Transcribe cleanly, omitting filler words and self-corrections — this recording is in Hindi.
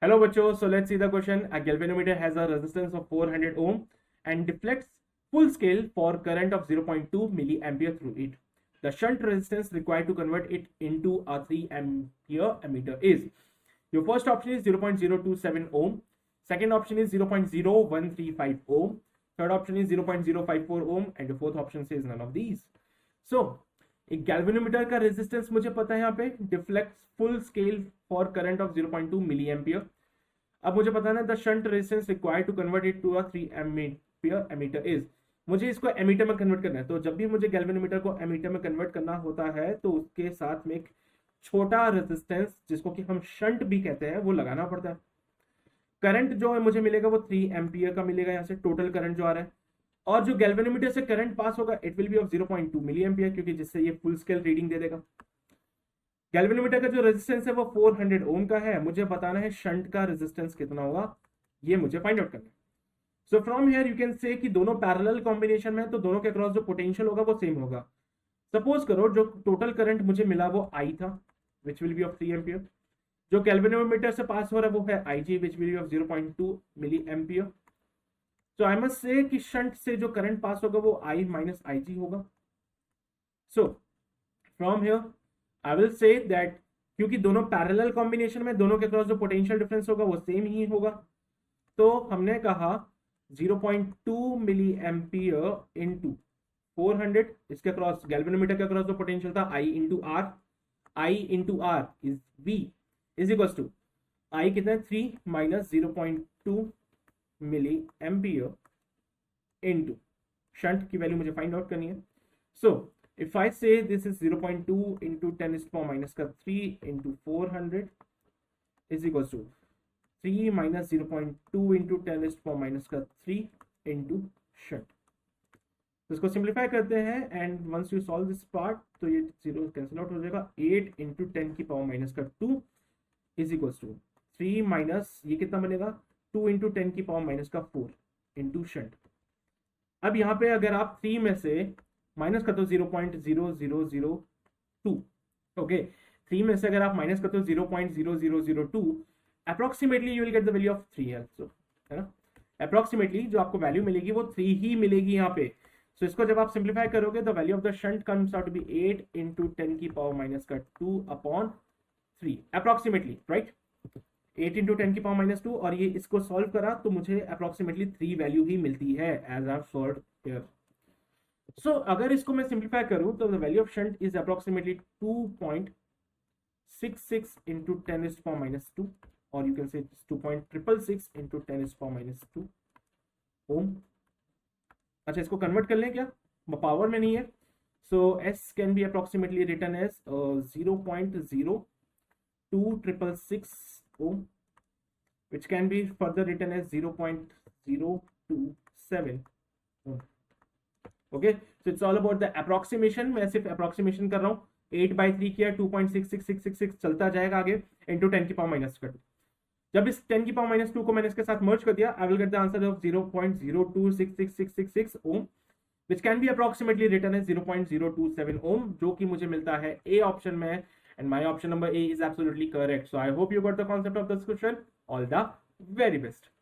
Hello bachcho, so let's see the question. A galvanometer has a resistance of 400 ohm and deflects full scale for current of 0.2 milliampere through it. The shunt resistance required to convert it into a 3 ampere ammeter is. Your first option is 0.027 ohm, second option is 0.0135 ohm, third option is 0.054 ohm and the fourth option says none of these. So एक गैल्वेनोमीटर का रेजिस्टेंस मुझे पता है यहाँ पे deflect full scale for current of 0.2 milli ampere. अब मुझे पता है ना the shunt resistance required to convert it to a 3 ampere ammeter is. मुझे इसको एमीटर में कन्वर्ट करना है, तो जब भी मुझे गैल्वेनोमीटर को एमीटर में कन्वर्ट करना होता है तो उसके साथ में एक छोटा रेजिस्टेंस जिसको कि हम शंट भी कहते हैं वो लगाना पड़ता है. करंट जो है मुझे मिलेगा वो 3 एम्पियर का मिलेगा यहाँ से टोटल करंट जो आ रहा है, और जो गैल्वेनोमीटर से करंट पास होगा it will be of 0.2 milli ampere, क्योंकि जिससे ये फुल स्केल रीडिंग दे देगा. गैल्वेनोमीटर का जो रेजिस्टेंस है वो 400 ओम का है. मुझे बताना है शंट का रेजिस्टेंस कितना होगा, ये मुझे फाइंड आउट करना है. So from here you can say कि दोनों पैरेलल कॉम्बिनेशन में, तो दोनों के अक्रॉस जो पोटेंशियल होगा वो सेम होगा. सपोज करो जो टोटल करंट मुझे मिला वो आई था which will be of 3 ampere. जो गैल्वेनोमीटर से पास हो रहा है वो है I G which will be of 0.2 milli ampere. So I must say कि शंट से जो करंट पास होगा वो I माइनस आई जी होगा. So from here I will say that क्योंकि दोनों पैरेलल कॉम्बिनेशन में दोनों के क्रॉस जो पोटेंशियल डिफरेंस होगा वो सेम ही होगा, तो हमने कहा 0.2 मिली एम्पियर इंटू 400, इसके क्रॉस गैल्वेनोमीटर के क्रॉस जो पोटेंशियल था I into R is V is equal to I कितना है 3 minus 0.2 milli ampere into shunt की वैल्यू मुझे फाइंड आउट करनी है. So if I say this is 0.2 into 10⁻³ into 400 is equal to 3 minus 0.2 into 10⁻³ into shunt. तो इसको सिंप्लीफाई करते हैं and once you solve this part तो ये जीरो कैंसिल आउट हो जाएगा. 8 into 10⁻² is equal to 3 minus ये कितना बनेगा 2 इंटू 10⁻⁴ इंटू शंट. अब यहाँ पे अगर आप 3 में से माइनस कर दो 0.0002, ओके 3 में से अगर आप माइनस कर दो 0.0002 approximately you will get the value of 3 है ना. अप्रोक्सीमेटली जो आपको वैल्यू मिलेगी वो 3 ही मिलेगी यहाँ पे. सो इसको जब आप सिंप्लीफाई करोगे the value of the shunt comes out to be 8 into 10⁻² upon 3 approximately, right. 8 into 10⁻², और ये इसको सॉल्व करा तो मुझे अप्रोक्सीमेटली 3 वैल्यू ही मिलती है एज आई सॉल्व हियर. सो अगर इसको मैं सिंप्लीफाई करूं तो the value of shunt is approximately 2.66 into 10⁻², और यू कैन से 2.666 इंटू 10⁻² ओम. अच्छा इसको कन्वर्ट कर लें क्या, पावर में नहीं है. So S can be approximately written as 0.02666 ohm, which can be further written as 0.027 ohm. Okay, so it's all about the approximation. मैं सिर्फ approximation कर रहा हूँ. 8/3 किया 2.66666 चलता जाएगा आगे into 10⁻². जब इस 10⁻² को मैंने इसके साथ मर्ज कर दिया I will get the answer of 0.0266666 ohm, which can be approximately written as 0.027 ohm, जो कि मुझे मिलता है A ऑप्शन में. And my option number A is absolutely correct. So I hope you got the concept of this question. All the very best.